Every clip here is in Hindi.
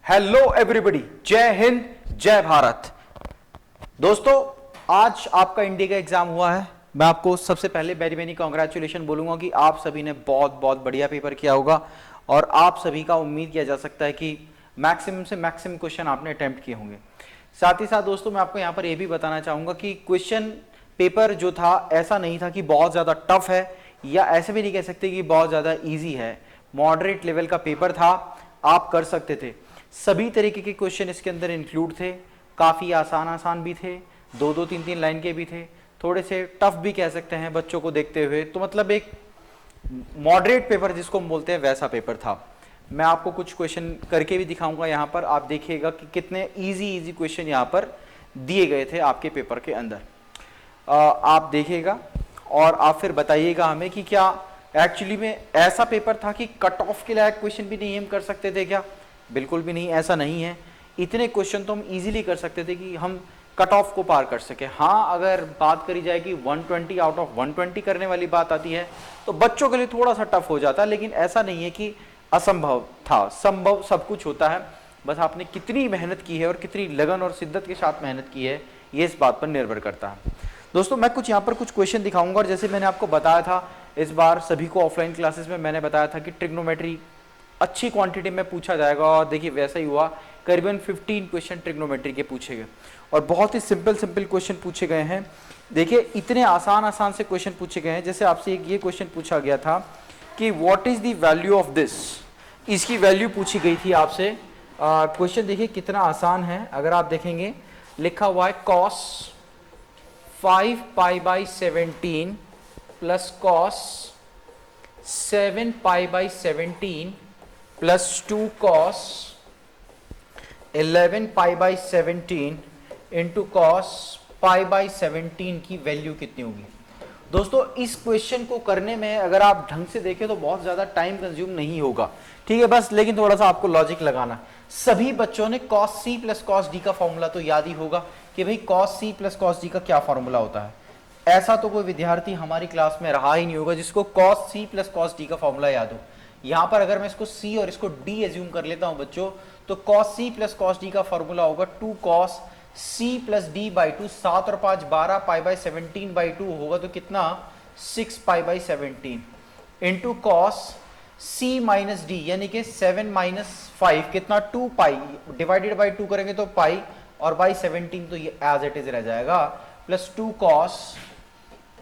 हेलो एवरीबॉडी, जय हिंद जय भारत। दोस्तों, आज आपका इंडिया का एग्जाम हुआ है। मैं आपको सबसे पहले वेरी वेरी कांग्रेचुलेशन बोलूंगा कि आप सभी ने बहुत बहुत बढ़िया पेपर किया होगा और आप सभी का उम्मीद किया जा सकता है कि मैक्सिमम से मैक्सिमम क्वेश्चन आपने अटेम्प्ट किए होंगे। साथ ही साथ दोस्तों, मैं आपको यहाँ पर यह भी बताना चाहूंगा कि क्वेश्चन पेपर जो था ऐसा नहीं था कि बहुत ज़्यादा टफ है, या ऐसे भी नहीं कह सकते कि बहुत ज़्यादा ईजी है। मॉडरेट लेवल का पेपर था, आप कर सकते थे। सभी तरीके के क्वेश्चन इसके अंदर इंक्लूड थे। काफ़ी आसान भी थे, दो दो तीन तीन लाइन के भी थे, थोड़े से टफ भी कह सकते हैं बच्चों को देखते हुए। तो मतलब एक मॉडरेट पेपर जिसको हम बोलते हैं वैसा पेपर था। मैं आपको कुछ क्वेश्चन करके भी दिखाऊंगा यहाँ पर, आप देखिएगा कि कितने इजी क्वेश्चन यहाँ पर दिए गए थे आपके पेपर के अंदर। आप देखिएगा और आप फिर बताइएगा हमें कि क्या एक्चुअली में ऐसा पेपर था कि कट ऑफ के लायक क्वेश्चन भी नहीं हम कर सकते थे क्या? बिल्कुल भी नहीं, ऐसा नहीं है। इतने क्वेश्चन तो हम इजीली कर सकते थे कि हम कट ऑफ को पार कर सके। हाँ, अगर बात करी जाए कि 120 आउट ऑफ 120 करने वाली बात आती है तो बच्चों के लिए थोड़ा सा टफ हो जाता है, लेकिन ऐसा नहीं है कि असंभव था। संभव सब कुछ होता है, बस आपने कितनी मेहनत की है और कितनी लगन और शिद्दत के साथ मेहनत की है, ये इस बात पर निर्भर करता है। दोस्तों, मैं कुछ यहाँ पर कुछ क्वेश्चन दिखाऊंगा और जैसे मैंने आपको बताया था, इस बार सभी को ऑफलाइन क्लासेस में मैंने बताया था कि ट्रिग्नोमेट्री अच्छी क्वांटिटी में पूछा जाएगा, और देखिए वैसा ही हुआ। करीबन 15 क्वेश्चन ट्रिग्नोमेट्री के पूछे गए और बहुत ही सिंपल क्वेश्चन पूछे गए हैं। देखिए इतने आसान से क्वेश्चन पूछे गए हैं। जैसे आपसे एक ये क्वेश्चन पूछा गया था कि what is the value of this, इसकी वैल्यू पूछी गई थी आपसे। क्वेश्चन देखिए कितना आसान है। अगर आप देखेंगे लिखा हुआ है cos 5 pi by 17 plus cos 7 pi by 17 plus 2 cos 11 pi by 17 into cos pi by 17 की वैल्यू कितनी होगी? दोस्तों, इस क्वेश्चन को करने में अगर आप ढंग से देखें तो बहुत ज्यादा टाइम कंज्यूम नहीं होगा, ठीक है, बस लेकिन थोड़ा सा आपको लॉजिक लगाना। सभी बच्चों ने cos c plus cos d का फॉर्मूला तो याद ही होगा कि भाई cos c plus cos d का क्या फॉर्मूला होता है। ऐसा तो कोई विद्यार्थी हमारी क्लास में रहा ही नहीं होगा जिसको cos c plus cos d का फॉर्मूला याद हो। यहां पर अगर मैं इसको c और इसको d एज्यूम कर लेता हूं बच्चों, तो cos c plus cos d का फॉर्मूला होगा 2 cos c plus d by 2। 7 और 5 12 पाई बाई 17 बाई 2 होगा तो कितना 6 pi by 17 into cos c minus d यानी कि 7 माइनस 5 कितना 2 पाई, डिवाइडेड बाई 2 करेंगे तो पाई और बाई 17 तो ये एज इट इज रह जाएगा, plus 2 cos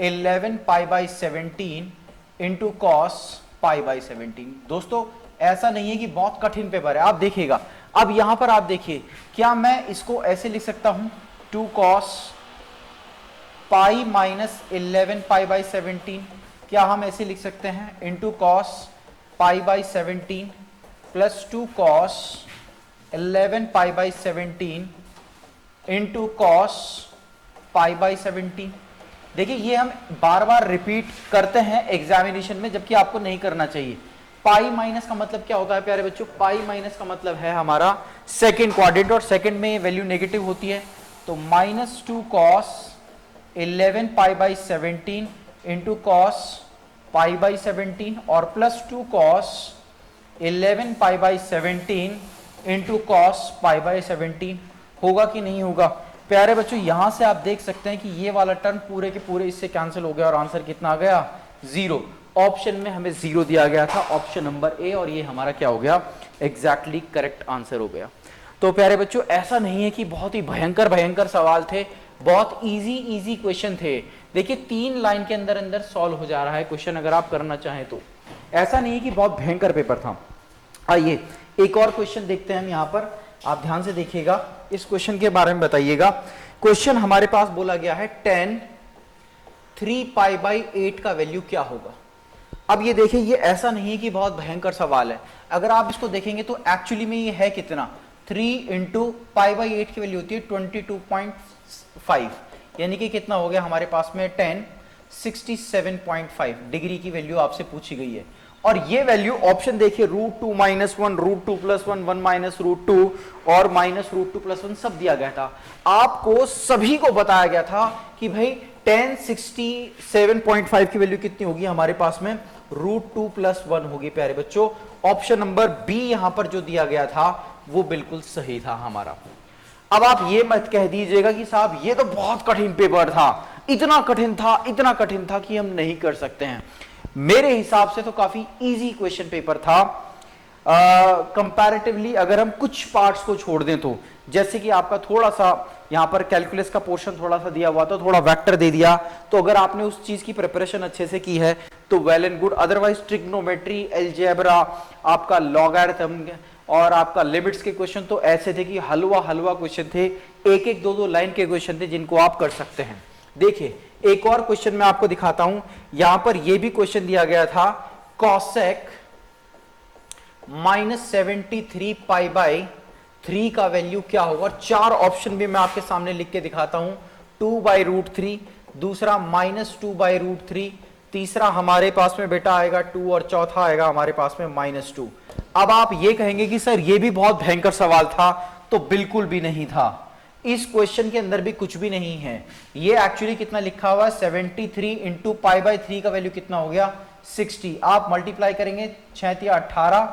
11 pi by 17 into cos pi by 17। दोस्तों, ऐसा नहीं है कि बहुत कठिन पेपर है, आप देखिएगा। अब यहां पर आप देखिए, क्या मैं इसको ऐसे लिख सकता हूं 2 cos pi minus 11 pi by 17, क्या हम ऐसे लिख सकते हैं into cos pi by 17 plus 2 cos 11 pi by 17 into cos pi by 17। देखिए ये हम बार बार रिपीट करते हैं एग्जामिनेशन में, जबकि आपको नहीं करना चाहिए। पाई माइनस का मतलब क्या होता है प्यारे बच्चों? पाई माइनस का मतलब है हमारा सेकंड क्वाड्रेंट, और सेकंड में वैल्यू नेगेटिव होती है, तो minus 2 cos 11 pi by 17 into cos pi by 17 और plus 2 cos 11 pi by 17 into cos pi by 17। होगा कि नहीं होगा प्यारे बच्चों? यहां से आप देख सकते हैं कि ये वाला टर्म पूरे के पूरे इससे कैंसिल हो गया और आंसर कितना आ गया? 0। ऑप्शन में हमें 0 दिया गया था, ऑप्शन नंबर ए, और ये हमारा क्या हो गया? एग्जैक्टली करेक्ट आंसर हो गया। तो प्यारे बच्चों, ऐसा नहीं है कि बहुत ही भयंकर सवाल थे, बहुत इजी क्वेश्चन थे। देखिए 3 लाइन के अंदर अंदर सॉल्व हो जा रहा है क्वेश्चन, अगर आप करना चाहें तो। ऐसा नहीं है कि बहुत भयंकर पेपर था। आइए एक और क्वेश्चन देखते हैं हम यहाँ पर, आप ध्यान से देखिएगा, इस क्वेश्चन के बारे में बताइएगा। क्वेश्चन हमारे पास बोला गया है 10 3 पाई बाई 8 का वैल्यू क्या होगा? अब ये देखिए, ये ऐसा नहीं है कि बहुत भयंकर सवाल है। अगर आप इसको देखेंगे तो एक्चुअली में ये है कितना? 3 इंटू पाई बाई 8 की वैल्यू होती है 22.5, यानी कि कितना हो गया हमारे पास में 10 67.5 डिग्री की वैल्यू आपसे पूछी गई है। और ये वैल्यू ऑप्शन देखिए, √2 - 1, √2 + 1, 1 - √2 और -√2 + 1 सब दिया गया था। आपको सभी को बताया गया था कि भाई 10 67.5 की वैल्यू कितनी होगी हमारे पास में? √2 + 1 होगी प्यारे बच्चों। ऑप्शन नंबर बी यहां पर जो दिया गया था वो बिल्कुल सही था हमारा। अब आप ये मत कह दीजिएगा कि साहब ये तो बहुत कठिन पेपर था, इतना कठिन था, इतना कठिन था कि हम नहीं कर सकते हैं। मेरे हिसाब से तो काफी इजी क्वेश्चन पेपर था कंपैरेटिवली। अगर हम कुछ पार्ट्स को छोड़ दें तो, जैसे कि आपका थोड़ा सा यहां पर कैलकुलस का पोर्शन थोड़ा सा दिया हुआ था, थोड़ा वेक्टर दे दिया, तो अगर आपने उस चीज की प्रिपरेशन अच्छे से की है तो well and good. Otherwise trigonometry, algebra, आपका लॉगरिथम और आपका लिमिट्स के क्वेश्चन तो ऐसे थे कि हलवा हलवा क्वेश्चन थे, एक एक दो दो लाइन के क्वेश्चन थे जिनको आप कर सकते हैं। देखिए एक और क्वेश्चन मैं आपको दिखाता हूं, यहां पर यह भी क्वेश्चन दिया गया था, कॉसेक -73 पाई बाई 3 का वैल्यू क्या होगा। और 4 ऑप्शन भी मैं आपके सामने लिख के दिखाता हूं, 2/√3, दूसरा -2/√3, तीसरा हमारे पास में बेटा आएगा 2 और चौथा आएगा हमारे पास में -2। अब आप ये कहेंगे कि सर ये भी बहुत भयंकर सवाल था, तो बिल्कुल भी नहीं था। इस क्वेश्चन के अंदर भी कुछ भी नहीं है। ये एक्चुअली कितना लिखा हुआ है, 73 इंटू π/3 का वैल्यू कितना हो गया 60। आप मल्टीप्लाई करेंगे 6 × 18,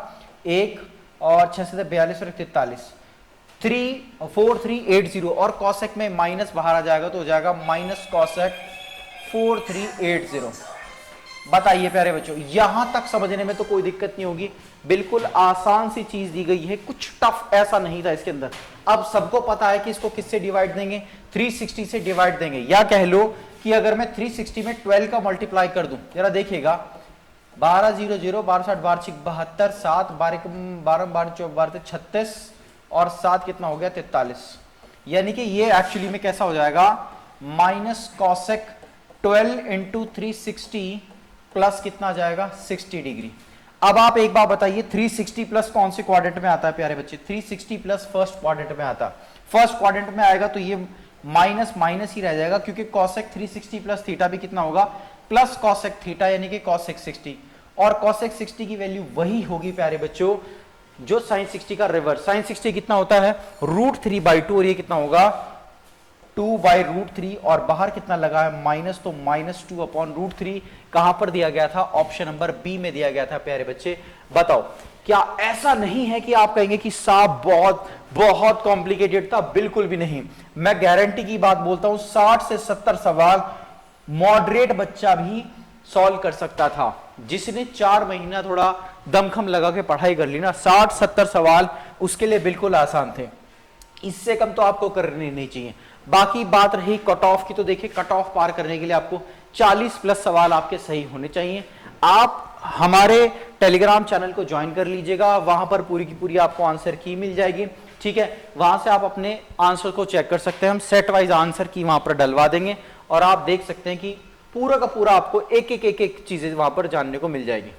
1 और 6 से 42 और 43, 4380। और कॉसेक में माइनस बाहर आ जाएगा तो हो जाएगा माइनस कॉसेक 4380। बताइए प्यारे बच्चों, यहां तक समझने में तो कोई दिक्कत नहीं होगी, बिल्कुल आसान सी चीज दी गई है, कुछ टफ ऐसा नहीं था इसके अंदर। अब सबको पता है कि इसको किससे डिवाइड देंगे, 360 से डिवाइड देंगे, या कह लो कि अगर मैं 360 में 12 का मल्टीप्लाई कर दूं, जरा देखिएगा, 12 0 0 12 60 12 6 72, 7 12 12 12 14 36 और 7 कितना हो गया 43। यानी कि ये एक्चुअली में कैसा हो जाएगा, माइनस कॉसेक 12 इंटू 360 प्लस कितना आ जाएगा 60 डिग्री। अब आप एक बात बताइए, 360 प्लस कौन से क्वाड्रेंट में आता है प्यारे बच्चे, 360 प्लस फर्स्ट क्वाड्रेंट में आता है। फर्स्ट क्वाड्रेंट में आएगा तो ये माइनस माइनस ही रह जाएगा, क्योंकि कॉसेक 360 प्लस थीटा भी कितना होगा प्लस कॉसेक थीटा, यानी कि कॉसेक 60। और कॉसेक 60 की वैल्यू वही होगी प्यारे बच्चों जो साइन 60 का रिवर्स। साइन 60 कितना होता है √3/2, और ये कितना होगा 2/√3, और बाहर कितना लगा है माइनस, तो -2/√3 कहां पर दिया गया था, ऑप्शन नंबर बी में दिया गया था प्यारे बच्चे। बताओ क्या ऐसा नहीं है कि आप कहेंगे कि साहब बहुत बहुत कॉम्प्लिकेटेड था, बिल्कुल भी नहीं। मैं गारंटी की बात बोलता हूं, 60 से 70 सवाल मॉडरेट बच्चा भी सॉल्व कर सकता था, जिसने 4 महीना थोड़ा दमखम लगा के पढ़ाई कर ली ना, 60-70 सवाल उसके लिए बिल्कुल आसान थे। इससे कम तो आपको करने नहीं चाहिए। बाकी बात रही कट ऑफ की, तो देखिए कट ऑफ पार करने के लिए आपको 40 प्लस सवाल आपके सही होने चाहिए। आप हमारे टेलीग्राम चैनल को ज्वाइन कर लीजिएगा, वहां पर पूरी की पूरी आपको आंसर की मिल जाएगी, ठीक है। वहां से आप अपने आंसर को चेक कर सकते हैं, हम सेट वाइज आंसर की वहां पर डलवा देंगे, और आप देख सकते हैं कि पूरा का पूरा आपको एक चीजें वहां पर जानने को मिल जाएगी।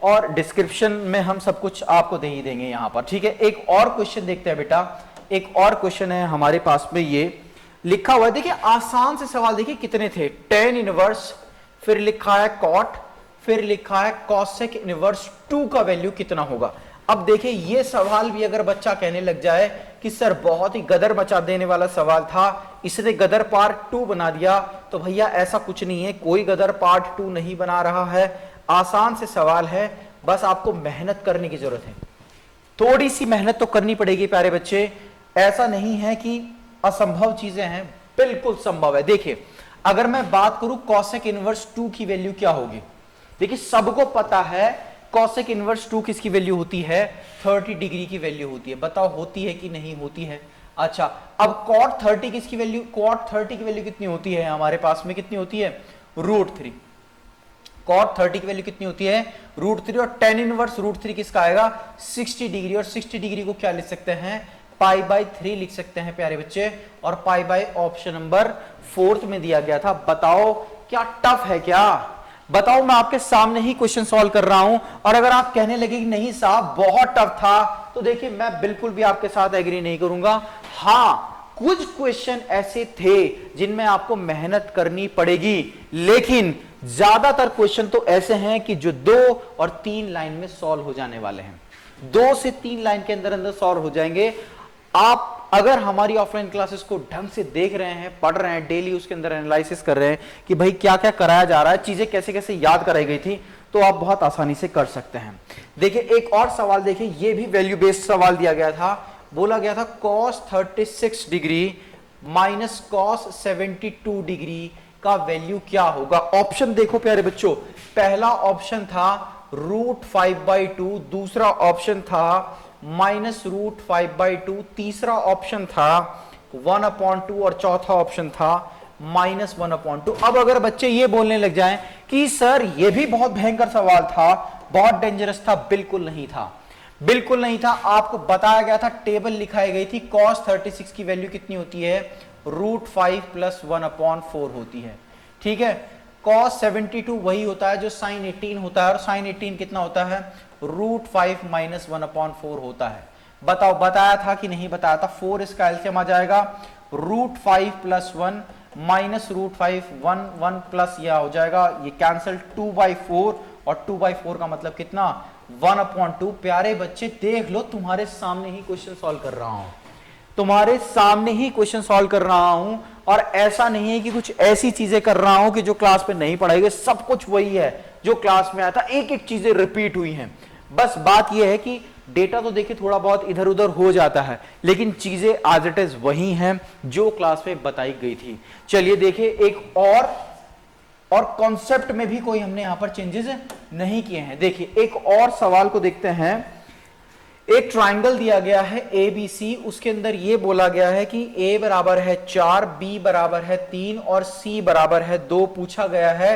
और डिस्क्रिप्शन में हम सब कुछ आपको दे ही देंगे यहां पर, ठीक है। एक और क्वेश्चन देखते हैं बेटा, एक और क्वेश्चन है हमारे पास में, ये लिखा हुआ है, देखिए आसान से सवाल, देखिए कितने थे, tan इनवर्स, फिर लिखा है कॉट, फिर लिखा है कॉसेक इनवर्स 2 का वैल्यू कितना होगा। अब देखिए ये सवाल भी अगर बच्चा कहने लग जाए कि सर बहुत ही गदर मचा देने वाला सवाल था, इसने गदर पार्ट 2 बना दिया, तो भैया ऐसा कुछ नहीं है, कोई गदर पार्ट 2 नहीं बना रहा है, आसान से सवाल है, बस आपको मेहनत करने की जरूरत है, थोड़ी सी मेहनत तो करनी पड़ेगी प्यारे बच्चे। ऐसा नहीं है कि असंभव चीजें हैं, बिल्कुल संभव है। देखिए अगर मैं बात करूं कॉसेक इनवर्स 2 की वैल्यू क्या होगी, देखिए सबको पता है कॉसेक इनवर्स 2 किसकी वैल्यू होती है, 30 डिग्री की वैल्यू होती है। बताओ होती है कि नहीं होती है। अच्छा अब कॉट 30 किसकी वैल्यू, कॉट 30 की वैल्यू कितनी होती है हमारे पास में, कितनी होती है √3। कॉट 30 की वैल्यू कितनी होती है √3, और tan इनवर्स √3 किसका आएगा 60 डिग्री, और 60 डिग्री को क्या लिख सकते हैं π/3 लिख सकते हैं प्यारे बच्चे, और π/ ऑप्शन नंबर 4 में दिया गया था। बताओ क्या टफ है क्या, बताओ, मैं आपके सामने ही क्वेश्चन सॉल्व कर रहा हूं, और अगर आप कहने लगे कि नहीं साहब बहुत टफ था, तो देखिए मैं बिल्कुल भी आपके साथ एग्री नहीं करूंगा। हाँ कुछ क्वेश्चन ऐसे थे जिनमें आपको मेहनत करनी पड़ेगी, लेकिन ज्यादातर क्वेश्चन तो ऐसे हैं कि जो 2 और 3 लाइन में सॉल्व हो जाने वाले हैं, 2 से 3 लाइन के अंदर अंदर सॉल्व हो जाएंगे। आप अगर हमारी ऑफलाइन क्लासेस को ढंग से देख रहे हैं, पढ़ रहे हैं, डेली उसके अंदर एनालिसिस कर रहे हैं कि भाई क्या क्या कराया जा रहा है, चीजें कैसे कैसे याद कराई गई थी, तो आप बहुत आसानी से कर सकते हैं। देखिए एक और सवाल देखिए, ये भी वैल्यू बेस्ड सवाल दिया गया था। बोला गया था cos 36 degree minus cos 72 degree का वैल्यू क्या होगा। ऑप्शन देखो प्यारे बच्चों, पहला ऑप्शन था √5/2, दूसरा ऑप्शन था -√5/2, तीसरा ऑप्शन था 1/2 और चौथा ऑप्शन था -1/2। अब अगर बच्चे ये बोलने लग जाएं कि सर ये भी बहुत भयंकर सवाल था, बहुत डेंजरस था, बिल्कुल नहीं था, बिल्कुल नहीं था। आपको बताया गया था, टेबल लिखाई गई थी, cos 36 की वैल्यू कितनी होती है, √5 + 1/4 होती है, ठीक है। cos 72 वही होता है जो sin 18 होता है, और sin 18 कितना होता है, √5 - 1/4 होता है। बताओ बताया था कि नहीं बताया था। 4 इसका एलसीएम आ जाएगा, √5 + 1 माइनस √5, 1 प्लस यह हो जाएगा, ये कैंसिल, 2/4, और 2/4 का मतलब कितना, 1/2। प्यारे बच्चे देख लो, तुम्हारे सामने ही क्वेश्चन सॉल्व कर रहा हूं, तुम्हारे सामने ही क्वेश्चन सॉल्व कर रहा हूं, और ऐसा नहीं है कि कुछ ऐसी चीजें कर रहा हूं कि जो क्लास में नहीं पढ़ाई गई, सब कुछ वही है जो क्लास में आया था, एक एक चीजें रिपीट हुई हैं। बस बात यह है कि डेटा तो देखिए थोड़ा बहुत इधर उधर हो जाता है, लेकिन चीजें एज इट इज वही हैं जो क्लास में बताई गई थी। चलिए देखिए एक और कॉन्सेप्ट में भी कोई हमने यहां पर चेंजेस नहीं किए हैं। देखिए एक और सवाल को देखते हैं। एक ट्राइंगल दिया गया है ABC, उसके अंदर यह बोला गया है कि A बराबर है 4, B बराबर है 3 और C बराबर है 2। पूछा गया है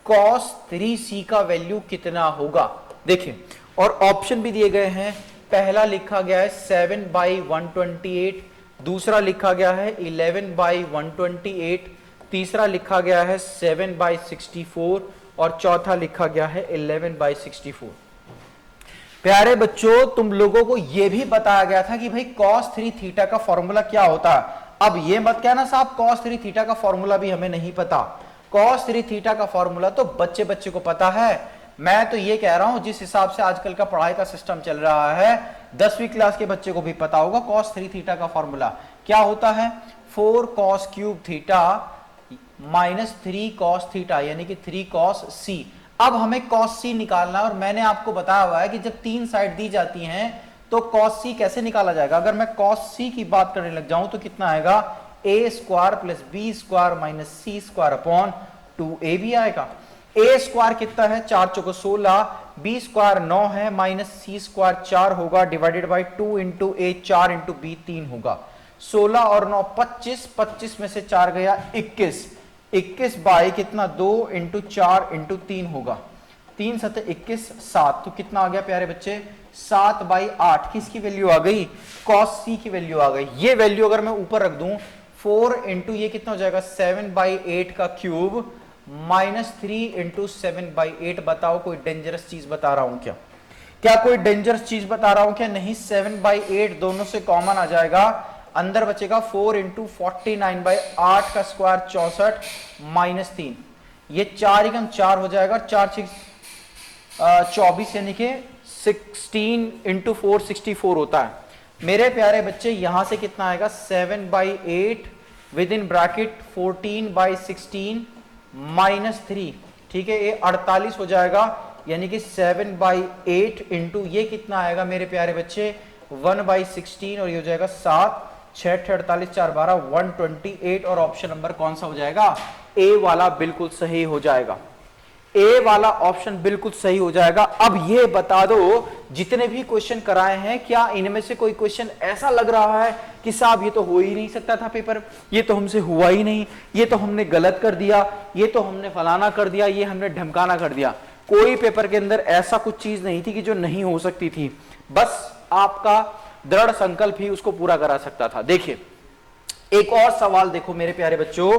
cos 3C का वैल्यू कितना होगा। देखिए और ऑप्शन भी दिए गए हैं। पहला लिखा गया है 7/128, दूसरा लिखा गया है 11/128, तीसरा लिखा गया है 7/64 और चौथा लिखा गया है 11/64। प्यारे बच्चों तुम लोगों को यह भी बताया गया था कि भाई cos 3θ का फॉर्मूला क्या होता है। अब ये मत कहना साहब cos 3θ का फॉर्मूला भी हमें नहीं पता। cos 3θ का फॉर्मूला तो बच्चे बच्चे को पता है। मैं तो ये कह रहा हूं जिस हिसाब से आजकल का पढ़ाई का सिस्टम चल रहा है, 10वीं क्लास के बच्चे को भी पता होगा cos 3θ का फॉर्मूला क्या होता है, 4cos³ माइनस 3cos θ, यानी कि 3cos C। अब हमें cos C निकालना है, और मैंने आपको बताया हुआ है कि जब तीन साइड दी जाती हैं तो cos C कैसे निकाला जाएगा। अगर मैं cos C की बात करने लग जाऊं तो कितना आएगा, a² + b² - c² / 2ab आएगा। a² कितना है, 4 चौको 16, b² 9 है, माइनस c² 4 होगा, डिवाइडेड बाई 2 × a 4 × b 3 होगा। 16 और 9 25, 25 में से 4 गया 21, 21 बाई कितना 2 × 4 × 3 होगा, 3 7 21 7, तो कितना आ गया प्यारे बच्चे, 7/8। किसकी वैल्यू आ गई, cos C की वैल्यू आ गई। ये वैल्यू अगर मैं ऊपर रख दूं 4 × ये कितना हो जाएगा 7/8 का क्यूब माइनस 3 × 7/8। बताओ कोई डेंजरस चीज बता रहा हूं क्या, क्या कोई डेंजरस चीज बता रहा हूं क्या, नहीं। 7/8 दोनों से कॉमन आ जाएगा, अंदर बचेगा 4 × 49/8 का स्क्वायर 64 माइनस 3, ये 4 एकम 4 हो जाएगा, 4 6 24, यानी कि 16 × 4 64 होता है। मेरे प्यारे बच्चे यहां से कितना आएगा 7/8 विद इन ब्रैकेट 14/16 माइनस 3, ठीक है, ये 48 हो जाएगा, यानी कि 7/8 इंटू ये कितना आएगा मेरे प्यारे बच्चे 1/16, और ये हो जाएगा 7 6 48 4 12 128, और ऑप्शन नंबर कौन सा हो जाएगा, ए वाला बिल्कुल सही हो जाएगा। ए वाला ऑप्शन बिल्कुल सही हो जाएगा। अब ये बता दो जितने भी क्वेश्चन कराए हैं, क्या इनमें से कोई क्वेश्चन ऐसा लग रहा है कि साहब ये तो हो ही नहीं सकता था पेपर, ये तो हमसे हुआ ही नहीं, ये तो हमने गलत कर दिया, ये तो हमने फलाना कर दिया, ये हमने ढमकाना कर दिया। कोई पेपर के अंदर ऐसा कुछ चीज नहीं थी कि जो नहीं हो सकती थी, बस आपका दृढ़ संकल्प ही उसको पूरा करा सकता था। देखिए एक और सवाल देखो मेरे प्यारे बच्चों,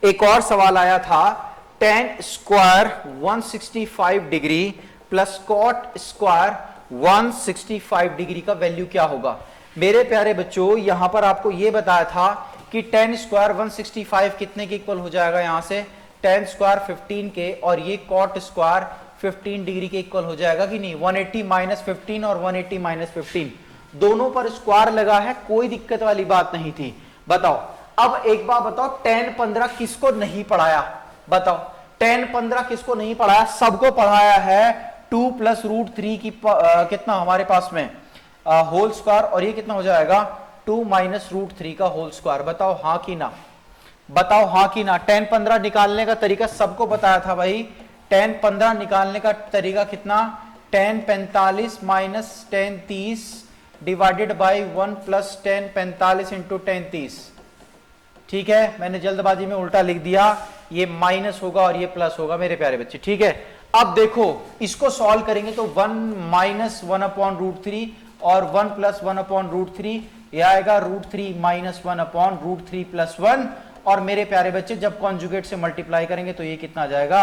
एक और सवाल आया था, tan square 165 degree plus cot square 165 degree का वैल्यू क्या होगा। मेरे प्यारे बच्चों यहां पर आपको यह बताया था कि tan स्क्वायर 165 कितने के इक्वल हो जाएगा, यहां से tan स्क्वायर 15 के, और ये cot स्क्वायर 15 डिग्री के इक्वल हो जाएगा कि नहीं। 180 - 15 और 180 - 15 दोनों पर स्क्वायर लगा है, कोई दिक्कत वाली बात नहीं थी। बताओ अब एक बार बताओ tan 15 किसको नहीं पढ़ाया, बताओ tan 15 किसको नहीं पढ़ाया? सबको पढ़ाया है। 2 प्लस रूट 3 की कितना हमारे पास में होल स्क्वायर, और ये कितना हो जाएगा 2 माइनस रूट 3 का होल स्क्वायर। बताओ हाँ कि ना, बताओ हाँ कि ना। tan 15 निकालने का तरीका सबको बताया था भाई। tan 15 निकालने का तरीका कितना? tan 45 minus tan 30 divided by 1 plus tan 45 into tan 30। ठीक है, मैंने जल्दबाजी में उल्टा लिख दिया, ये माइनस होगा और ये प्लस होगा मेरे प्यारे बच्चे। ठीक है, अब देखो इसको सॉल्व करेंगे तो 1 माइनस 1 अपॉन रूट 3 और 1 प्लस 1 अपॉन रूट 3, यह आएगा root 3 minus 1 upon root 3 plus 1। और मेरे प्यारे बच्चे जब कॉन्जुगेट से मल्टीप्लाई करेंगे तो ये कितना आ जाएगा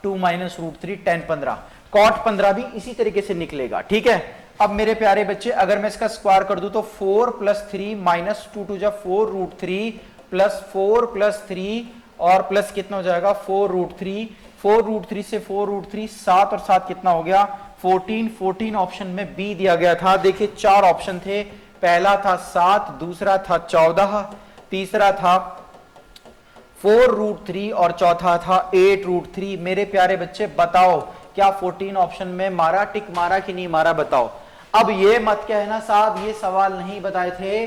2 माइनस रूट 3 tan 15। cot 15 भी इसी तरीके से निकलेगा। ठीक है, अब मेरे प्यारे बच्चे अगर मैं इसका स्क्वायर कर दूं तो 4 प्लस 3 माइनस 2 टू जा 4 रूट 3 प्लस 4 प्लस 3 और प्लस कितना हो जाएगा 4 रूट 3। 4 रूट 3 से 4 रूट 3 7 और 7 कितना हो गया 14। 14 ऑप्शन में बी दिया गया था। देखिए 4 ऑप्शन थे, पहला था 7, दूसरा था 14, तीसरा था 4 रूट 3 और चौथा था 8 रूट 3। मेरे प्यारे बच्चे बताओ क्या 14 ऑप्शन में मारा, टिक मारा कि नहीं मारा? बताओ। अब ये मत कहना साहब ये सवाल नहीं बताए थे,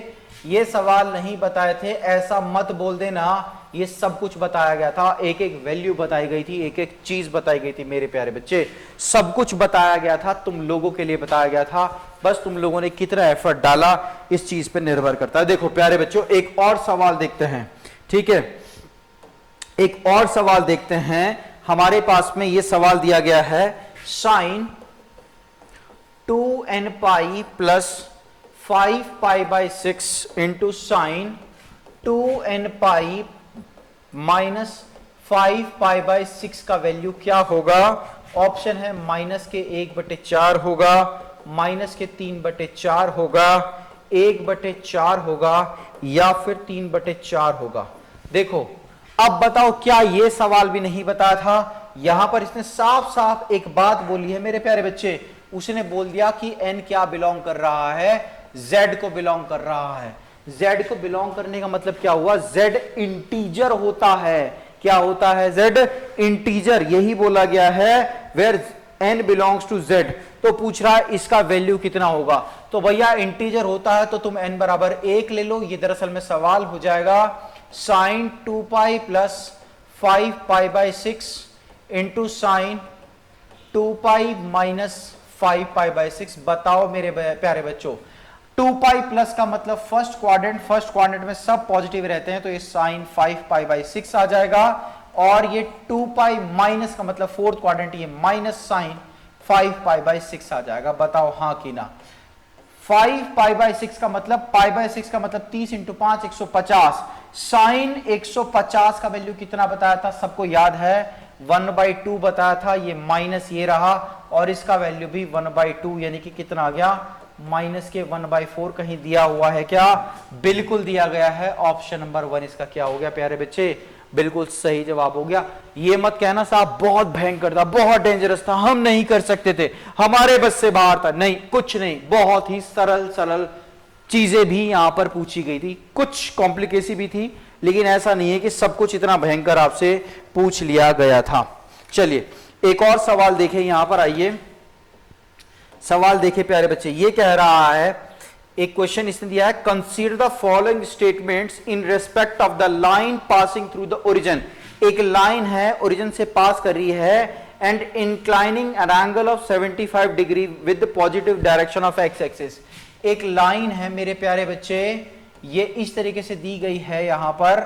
ये सवाल नहीं बताए थे, ऐसा मत बोल देना। ये सब कुछ बताया गया था, एक एक वैल्यू बताई गई थी, एक एक चीज बताई गई थी मेरे प्यारे बच्चे, सब कुछ बताया गया था, तुम लोगों के लिए बताया गया था। बस तुम लोगों ने कितना एफर्ट डाला इस चीज पे निर्भर करता है। देखो प्यारे बच्चों एक और सवाल देखते हैं। ठीक है, एक और सवाल देखते हैं। हमारे पास में ये सवाल दिया गया है sine 2n pi plus 5 pi by 6 into sine 2n pi minus 5 pi by 6 का वैल्यू क्या होगा? ऑप्शन है माइनस के 1/4 होगा, माइनस के 3/4 होगा, 1/4 होगा या फिर 3/4 होगा। देखो अब बताओ क्या ये सवाल भी नहीं बताया था? यहां पर इसने साफ साफ एक बात बोली है मेरे प्यारे बच्चे, उसने बोल दिया कि n क्या बिलोंग कर रहा है? z को बिलोंग कर रहा है। z को बिलोंग करने का मतलब क्या हुआ? z इंटीजर होता है। क्या होता है? z इंटीजर, यही बोला गया है where n belongs to z। तो पूछ रहा है इसका वैल्यू कितना होगा? तो भैया इंटीजर होता है तो तुम n बराबर 1 ले लो। ये दरअसल में सवाल हो जाएगा sine 2 pi plus 5 pi by 6 into sine 2 pi minus 5 pi by 6। बताओ मेरे प्यारे बच्चों 2 पाई प्लस का मतलब फर्स्ट क्वाड्रेंट में सब पॉजिटिव रहते हैं तो ये साइन 5 पाई बाई 6 आ जाएगा, और ये 2 पाई माइनस का मतलब फोर्थ क्वाड्रेंट ये माइनस साइन 5 पाई बाई 6 आ जाएगा। बताओ हाँ कि ना? 5 पाई बाई 6 का मतलब पाई बाई 6 का मतलब 30 इंटू 5 150। साइन 150 का वैल्यू कितना बताया था? सबको याद है 1/2 बताया था। ये माइनस ये रहा और इसका वैल्यू भी 1/2 यानी कि कितना आ गया माइनस के 1/4। कहीं दिया हुआ है क्या? बिल्कुल दिया गया है। ऑप्शन नंबर 1 इसका क्या हो गया प्यारे बच्चे? बिल्कुल सही जवाब हो गया। ये मत कहना साहब बहुत भयंकर था, बहुत डेंजरस था, हम नहीं कर सकते थे, हमारे बस से बाहर था। नहीं, कुछ नहीं, बहुत ही सरल सरल चीजें भी यहां पर पूछी गई थी, कुछ कॉम्प्लिकेसी भी थी, लेकिन ऐसा नहीं है कि सब कुछ इतना भयंकर आपसे पूछ लिया गया था। चलिए एक और सवाल देखें, यहां पर आइए सवाल देखें प्यारे बच्चे। ये कह रहा है, एक क्वेश्चन इसने दिया है, consider the following statements in respect of the line passing through the origin. एक लाइन है ओरिजिन से पास कर रही है and inclining an angle of 75 degree with positive direction of x axis. एक लाइन है मेरे प्यारे बच्चे, ये इस तरीके से दी गई है यहां पर,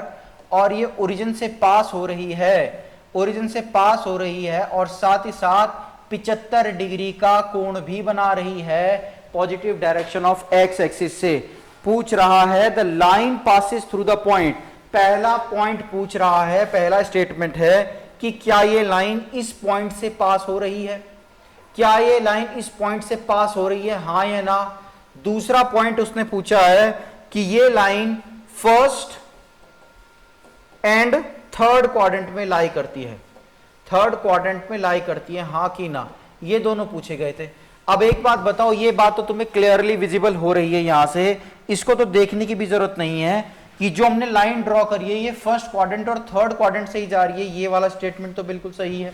और ये ओरिजिन से पास हो रही है, ओरिजिन से पास हो रही है और साथ ही साथ 75 डिग्री का कोण भी बना रही है positive direction of x axis से। पूछ रहा है the line passes through the point. पहला पॉइंट पूछ रहा है, पहला स्टेटमेंट है कि क्या ये लाइन इस पॉइंट से पास हो रही है? क्या ये लाइन इस पॉइंट से पास हो रही है, हाँ या ना? दूसरा पॉइंट उसने पूछा है कि ये line first and third quadrant में लाई करती है, थर्ड क्वाड्रेंट में लाई करती है, हाँ कि ना? ये दोनों पूछे गए थे। अब एक बात बताओ, ये बात तो तुम्हें क्लियरली विजिबल हो रही है यहां से, इसको तो देखने की भी जरूरत नहीं है कि जो हमने लाइन ड्रॉ करी है ये फर्स्ट क्वाड्रेंट और थर्ड क्वाड्रेंट से ही जा रही है, ये वाला स्टेटमेंट तो बिल्कुल सही है,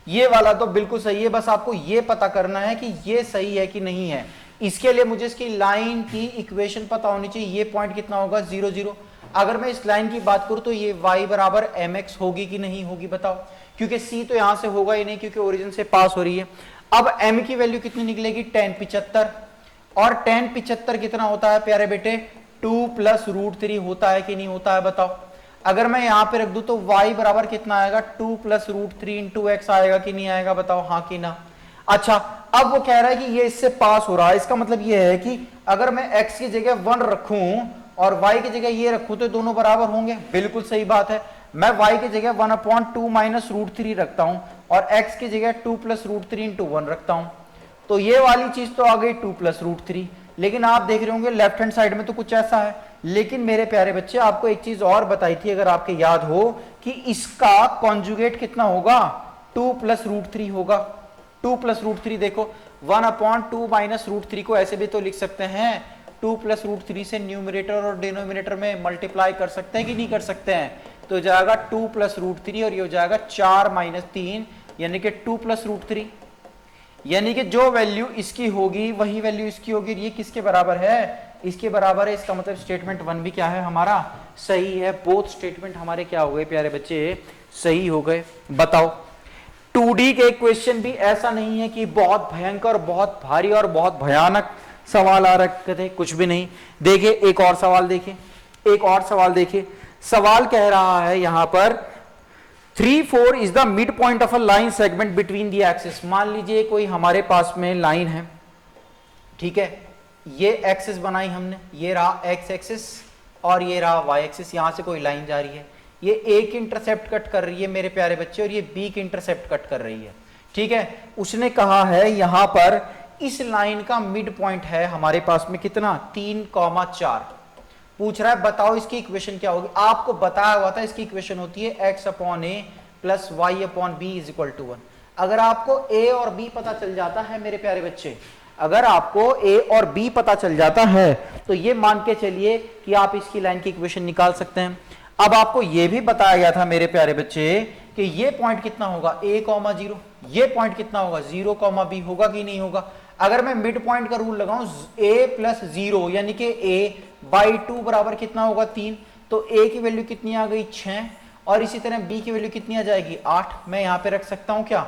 ये वाला तो बिल्कुल सही है। बस आपको ये पता करना है कि ये सही है कि नहीं है। इसके लिए मुझे इसकी लाइन की इक्वेशन पता होनी चाहिए। ये पॉइंट कितना होगा 0 0। अगर मैं इस लाइन की बात करूं तो ये y बराबर mx होगी कि नहीं होगी बताओ, क्योंकि c तो यहां से होगा ही नहीं क्योंकि ओरिजिन से पास हो रही है। अब m की वैल्यू कितनी निकलेगी tan 75, और tan 75 कितना होता है प्यारे बेटे 2 प्लस √3 होता है कि नहीं होता है बताओ। अगर मैं यहां पे रख दूं तो y बराबर कितना आएगा 2 प्लस √3 इंटू एक्स आएगा कि नहीं आएगा बताओ, हाँ कि ना। अच्छा, अब वो कह रहा है कि ये इससे पास हो रहा है, इसका मतलब ये है कि अगर मैं x की जगह 1 रखूं और y की जगह ये रखूं तो दोनों बराबर होंगे, बिल्कुल सही बात है। मैं y की जगह 1/2 माइनस √3 रखता हूं और x की जगह 2 प्लस √3 इंटू 1 रखता हूं, तो ये वाली चीज तो आ गई 2 प्लस √3। लेकिन आप देख रहे होंगे लेफ्ट हैंड साइड में तो कुछ ऐसा है। लेकिन मेरे प्यारे बच्चे आपको एक चीज और बताई थी अगर आपके याद हो कि इसका कॉन्जुगेट कितना होगा 2 प्लस √3 होगा। 2 प्लस √3 देखो 1/2 माइनस √3 को ऐसे भी तो लिख सकते हैं 2 प्लस √3 से न्यूमरेटर और डिनोमिनेटर में मल्टीप्लाई कर सकते हैं कि नहीं कर सकते हैं, तो जाएगा 2 प्लस √3 और ये हो जाएगा 4 माइनस 3 यानी कि 2 प्लस √3, यानी कि जो वैल्यू इसकी होगी वही वैल्यू इसकी होगी। ये किसके बराबर है, इसके बराबर है। इसका मतलब स्टेटमेंट 1 भी क्या है हमारा सही है। बोथ स्टेटमेंट हमारे क्या हो गए प्यारे बच्चे सही हो गए। बताओ 2D के क्वेश्चन भी ऐसा नहीं है कि बहुत भयंकर बहुत भारी और बहुत भयानक सवाल आ रखे थे, कुछ भी नहीं। देखिए एक और सवाल देखिए, एक और सवाल देखिए। सवाल कह रहा है यहां पर 3 4 is the mid point of a line segment between the axis. मान लीजिए कोई हमारे पास में लाइन है, ठीक है, ये एक्सिस बनाई हमने, ये रहा एक्स एक्सिस और ये रहा वाई एक्सिस। यहां से कोई लाइन जा रही है, ये ए की इंटरसेप्ट कट कर रही है मेरे प्यारे बच्चे और ये बी की इंटरसेप्ट कट कर रही है, ठीक है। उसने कहा है यहां पर इस लाइन का मिड पॉइंट है हमारे पास में कितना 3,4। पूछ रहा है बताओ इसकी इक्वेशन क्या होगी। आपको बताया हुआ था इसकी इक्वेशन होती है x/a plus y/b is equal to 1। अगर आपको a और b पता चल जाता है मेरे प्यारे बच्चे, अगर आपको a और b पता चल जाता है तो ये मान के चलिए कि आप इसकी लाइन की इक्वेशन निकाल सकते हैं। अब आपको ये भी बताया गया था मेरे प्यारे बच्चे कि ये पॉइंट कितना होगा a, 0, ये पॉइंट कितना होगा 0, b होगा कि नहीं होगा। अगर मैं मिड पॉइंट का रूल लगाऊं a प्लस 0 यानी कि a बाई 2 बराबर कितना होगा 3, तो a की वैल्यू कितनी आ गई 6 और इसी तरह b की वैल्यू कितनी आ जाएगी 8। मैं यहां पे रख सकता हूं क्या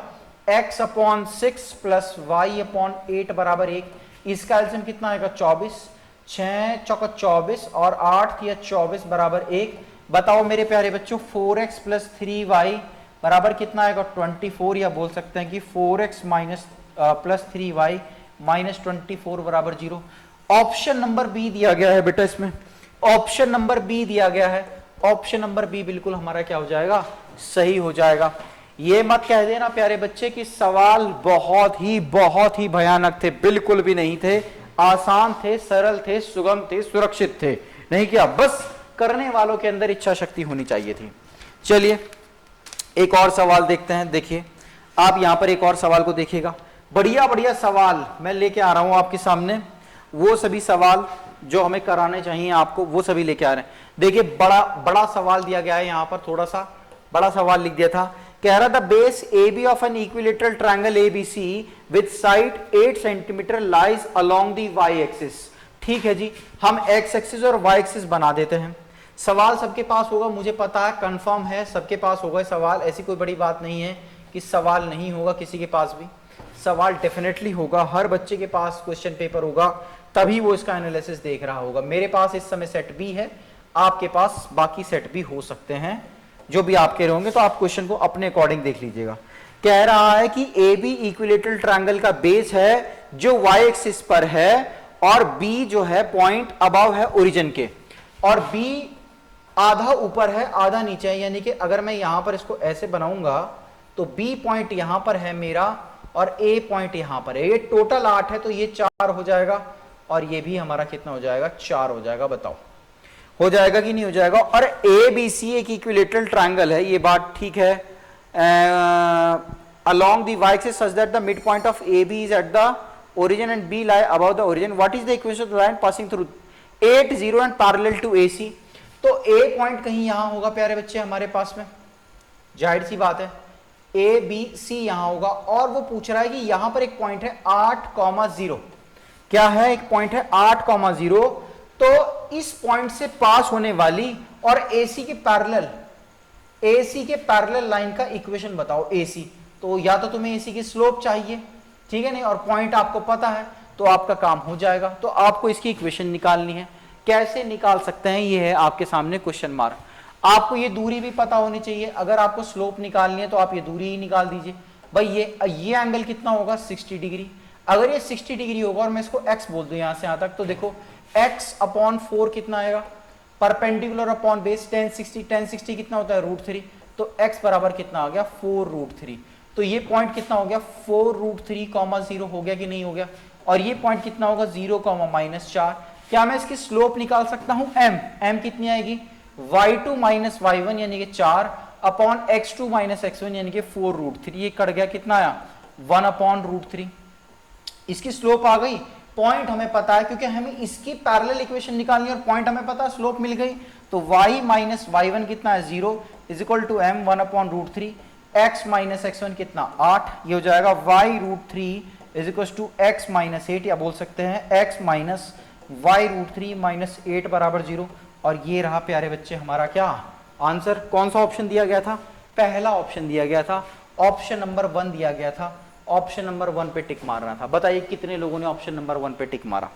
x/6 प्लस y/8 बराबर 1। इसका एलसीएम कितना आएगा 24, 6 चौका 24 और 8 या 24 बराबर 1। बताओ मेरे प्यारे बच्चों 4x प्लस 3y बराबर कितना आएगा 24, या बोल सकते हैं कि 4x minus plus 3y minus 24 बराबर 0। ऑप्शन नंबर बी दिया गया है बेटा, इसमें ऑप्शन नंबर बी दिया गया है। ऑप्शन नंबर बी बिल्कुल हमारा क्या हो जाएगा सही हो जाएगा। ये मत कह देना प्यारे बच्चे कि सवाल बहुत ही भयानक थे, बिल्कुल भी नहीं थे, आसान थे, सरल थे, सुगम थे, सुरक्षित थे। नहीं किया, बस करने वालों के अंदर इच्छा शक्ति होनी चाहिए थी। चलिए एक और सवाल देखते हैं। देखिए आप यहां पर एक और सवाल को देखिएगा, बढ़िया बढ़िया सवाल मैं लेके आ रहा हूं आपके सामने, वो सभी सवाल जो हमें कराने चाहिए आपको वो सभी लेके आ रहे हैं। देखिए बड़ा सवाल दिया गया है यहां पर, थोड़ा सा बड़ा सवाल लिख दिया था। कह रहा था base A B of an equilateral triangle ABC with side 8 centimetre lies along the Y axis. ठीक है जी, हम एक्स एक्सिस और वाई एक्सिस बना देते हैं। सवाल सबके पास होगा, मुझे पता है, कंफर्म है, सबके पास होगा सवाल, ऐसी कोई बड़ी बात नहीं है कि सवाल नहीं होगा किसी के पास भी। सवाल डेफिनेटली होगा, हर बच्चे के पास क्वेश्चन पेपर होगा, तभी वो इसका एनालिसिस देख रहा होगा। मेरे पास इस समय सेट बी है, आपके पास बाकी सेट भी हो सकते हैं, जो भी आपके होंगे, तो आप क्वेश्चन को अपने अकॉर्डिंग देख लीजिएगा। कह रहा है कि ए बी इक्विलेटरल ट्रायंगल का बेस है जो वाई एक्सिस पर है और बी जो है पॉइंट अबव है ओरिजिन के, और बी आधा ऊपर है आधा नीचे है। यानी कि अगर मैं यहां पर इसको ऐसे बनाऊंगा तो बी पॉइंट यहां पर है मेरा और ए पॉइंट यहां पर है। ये टोटल 8 है तो ये 4 हो जाएगा और ये भी हमारा कितना हो जाएगा 4 हो जाएगा। बताओ हो जाएगा कि नहीं हो जाएगा। और ए बी सी एक इक्विलेटरल ट्रायंगल है, ये बात ठीक है। Along the Y axis such that the mid point of A B is at the origin and B lie above the origin. What is the equation of the line passing through 8 0 and parallel to AC? तो ए पॉइंट कहीं यहां होगा प्यारे बच्चे हमारे पास में, जाहिर सी बात है ए बी सी यहां होगा। और वो पूछ रहा है कि यहां पर एक पॉइंट है 8,0, क्या है, एक पॉइंट है 8,0। तो इस पॉइंट से पास होने वाली और एसी के पैरेलल लाइन का इक्वेशन बताओ एसी। तो या तो तुम्हें एसी की स्लोप चाहिए, ठीक है नहीं, और पॉइंट आपको पता है तो आपका काम हो जाएगा। तो आपको इसकी इक्वेशन निकालनी है। कैसे निकाल सकते हैं, ये है आपके सामने क्वेश्चन मार्क। आपको ये दूरी भी पता होनी चाहिए। अगर आपको स्लोप निकालनी है तो आप ये दूरी ही निकाल दीजिए। भाई ये एंगल कितना होगा, 60 डिग्री। अगर ये 60 डिग्री होगा और मैं इसको x बोल दूं यहां से यहां तक, तो देखो x/4 कितना आएगा, परपेंडिकुलर अपॉन बेस 1060 कितना होता है, √3। तो x बराबर कितना आ गया, 4√3। तो ये पॉइंट कितना हो गया, 4√3,0 हो गया कि नहीं हो गया। और ये पॉइंट कितना होगा, 0,-4। क्या मैं इसकी स्लोप निकाल सकता हूं, m कितनी आएगी, y2 - y1 यानी कि 4 अपॉन x2 - x1 यानी कि 4√3। ये कट गया, कितना आया, 1/√3। इसकी स्लोप आ गई। पॉइंट हमें पता है क्योंकि हमें इसकी पैरेलल इक्वेशन निकालनी है और पॉइंट हमें पता है, स्लोप मिल गई। तो y - y1 कितना है, 0 = m 1/√3। x - x1 कितना, 8। ये हो जाएगा y√3 = x - 8, या बोल सकते हैं x - y√3 - 8 = 0। और ये रहा प्यारे बच्चे हमारा क्या आंसर। कौन सा ऑप्शन दिया गया था, पहला ऑप्शन दिया गया था, ऑप्शन नंबर 1 दिया गया था। ऑप्शन नंबर 1 पे टिक मारना था। बताइए कितने लोगों ने ऑप्शन नंबर 1 पे टिक मारा,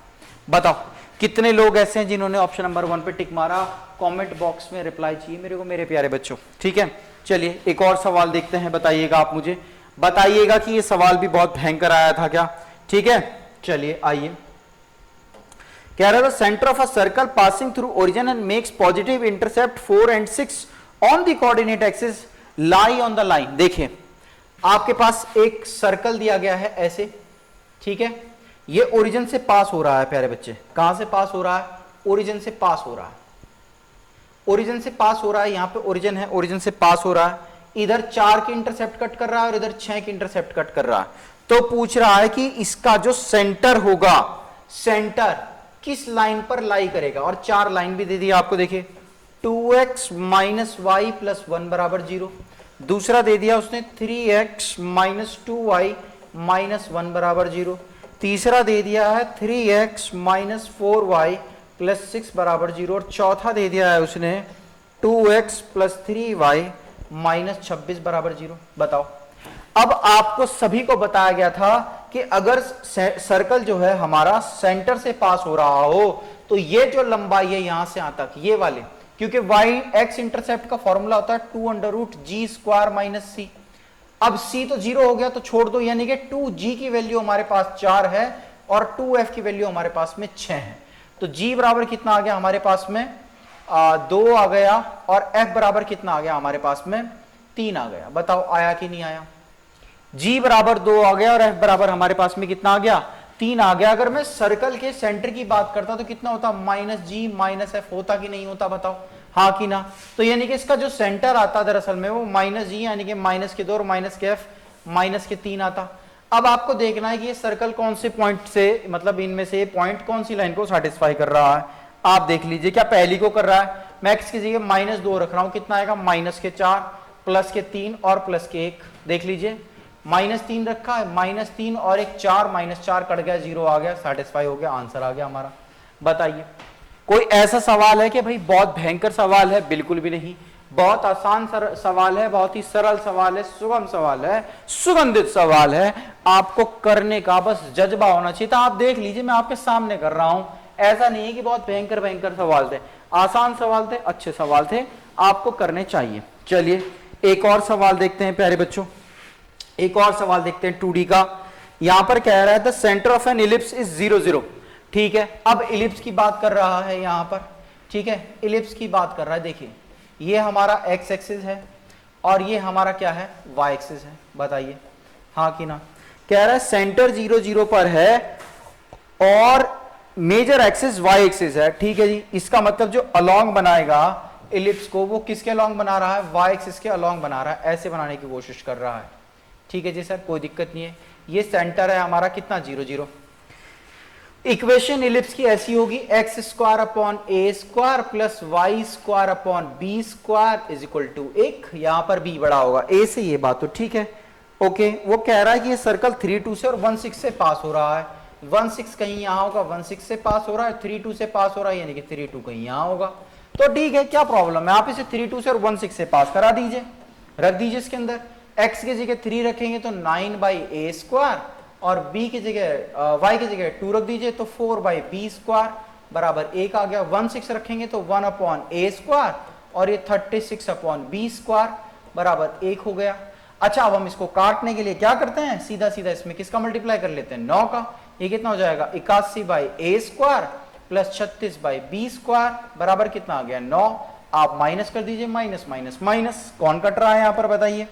बताओ कितने लोग ऐसे हैं जिन्होंने ऑप्शन नंबर 1 पे टिक मारा। कमेंट बॉक्स में रिप्लाई चाहिए मेरे को, मेरे प्यारे बच्चों, ठीक है। चलिए एक और सवाल देखते हैं। बताइएगा, आप मुझे बताइएगा कि ये सवाल भी बहुत भयंकर आया था क्या, ठीक है। चलिए आइए, कह रहा था centre of a circle passing through origin and makes positive intercept 4 and 6 on the coordinate axis lie on the line. देखिए आपके पास एक सर्कल दिया गया है ऐसे, ठीक है। ये ओरिजिन से पास हो रहा है प्यारे बच्चे। कहां से पास हो रहा है, ओरिजिन से पास हो रहा है। ओरिजिन से पास हो रहा है, यहां पे ओरिजिन है, ओरिजिन से पास हो रहा है। इधर 4 की इंटरसेप्ट कट कर रहा है और इधर 6 की इंटरसेप्ट कट कर रहा है। तो पूछ रहा है कि इसका जो सेंटर होगा, सेंटर किस लाइन पर लाई करेगा। और 4 लाइन भी दे दी आपको, देखिए 2x - y + 1 = 0। दूसरा दे दिया उसने 3x - 2y - 1 = 0। तीसरा दे दिया है 3x - 4y + 6 = 0। और चौथा दे दिया है उसने 2x + 3y - 26 = 0। बताओ, अब आपको सभी को बताया गया था कि अगर सर्कल जो है हमारा सेंटर से पास हो रहा हो तो ये जो लंबाई है यहां से यहां तक, ये वाले, क्योंकि x इंटरसेप्ट का फॉर्मूला होता है 2√g² - c। अब c तो 0 हो गया तो छोड़ दो, यानी कि 2g की वैल्यू हमारे पास 4 है और 2f की वैल्यू हमारे पास में 6 है। तो g बराबर कितना आ गया हमारे पास में, 2 आ गया। और f बराबर कितना आ गया हमारे पास में, 3 आ गया। बताओ आया कि नहीं आया। g बराबर 2 आ गया और f बराबर हमारे पास में कितना आ गया, 3 आ गया। अगर मैं सर्कल के सेंटर की बात करता तो कितना होता, -g - f होता कि नहीं होता, बताओ हाँ कि ना। तो यानी कि इसका जो सेंटर आता दरअसल में वो -g यानी कि -2 और -f -3 आता। अब आपको देखना है कि ये सर्कल कौन से पॉइंट से, मतलब इनमें से पॉइंट कौन सी लाइन को सेटिस्फाई कर रहा है। आप देख लीजिए, क्या पहली को कर रहा है। मैं x की जगह -2 रख रहा हूं, कितना आएगा, -4 +3 और +1। देख लीजिए -3 रखा है, -3 और एक 4, -4 कट गया, 0 आ गया, सेटिस्फाई हो गया, आंसर आ गया हमारा। बताइए कोई ऐसा सवाल है कि भाई बहुत भयंकर सवाल है, बिल्कुल भी नहीं। बहुत आसान सवाल है, बहुत ही सरल सवाल है, सुगम सवाल है, सुगंधित सवाल है। आपको करने का बस जज्बा होना चाहिए। तो आप देख लीजिए मैं आपके सामने कर रहा हूं, ऐसा नहीं है कि बहुत भयंकर भयंकर सवाल थे, आसान सवाल थे, अच्छे सवाल थे, आपको करने चाहिए। चलिए एक और सवाल देखते हैं प्यारे बच्चों, एक और सवाल देखते हैं 2D का। यहां पर कह रहा है the centre of N ellipse is 0 0। ठीक है, अब इलिप्स की बात कर रहा है यहां पर, ठीक है, इलिप्स की बात कर रहा है। देखिए ये हमारा x एक्सिस है और ये हमारा क्या है, y एक्सिस है। बताइए हाँ कि ना। कह रहा है सेंटर 0 0 पर है और मेजर एक्सिस y एक्सिस है। ठीक है जी, इसका मतलब जो अलोंग बनाएगा इलिप्स को वो किसके अलोंग बना रहा है, y एक्सिस के अलोंग बना रहा है, ऐसे बनाने की कोशिश कर रहा है। ठीक है जी सर, कोई दिक्कत नहीं है। ये सेंटर है हमारा कितना, 0 0। इक्वेशन इलिप्स की ऐसी होगी X square upon A square plus Y square upon B square is equal to 1, यहां पर बी बड़ा होगा ए से, ये बात तो ठीक है। ओके, वो कह रहा है कि ये सर्कल 3 2 से और 1 6 से पास हो रहा है। 1 6 कहीं यहां होगा, 1 6 से पास हो रहा है, 3 2 से पास हो रहा है, यानी कि 3 2 कहीं यहां होगा। तो ठीक है, क्या प्रॉब्लम है, आप इसे 3 2 से और 1 6 से पास करा दीजिए, रख दीजिए इसके अंदर। x की जगह 3 रखेंगे तो 9/a स्क्वायर और b की जगह y की जगह 2 रख दीजिए तो 4/b स्क्वायर बराबर 1 आ गया। 1 6 रखेंगे तो 1/a स्क्वायर और ये 36/b स्क्वायर बराबर 1 हो गया। अच्छा, अब हम इसको काटने के लिए क्या करते हैं, सीधा सीधा इसमें किसका मल्टीप्लाई कर लेते हैं, 9 का। ये कितना हो जाएगा, 81/a square plus 36/b square बराबर कितना आ गया, 9। आप माइनस कर दीजिए, माइनस माइनस माइनस, कौन कट रहा है यहां पर बताइए,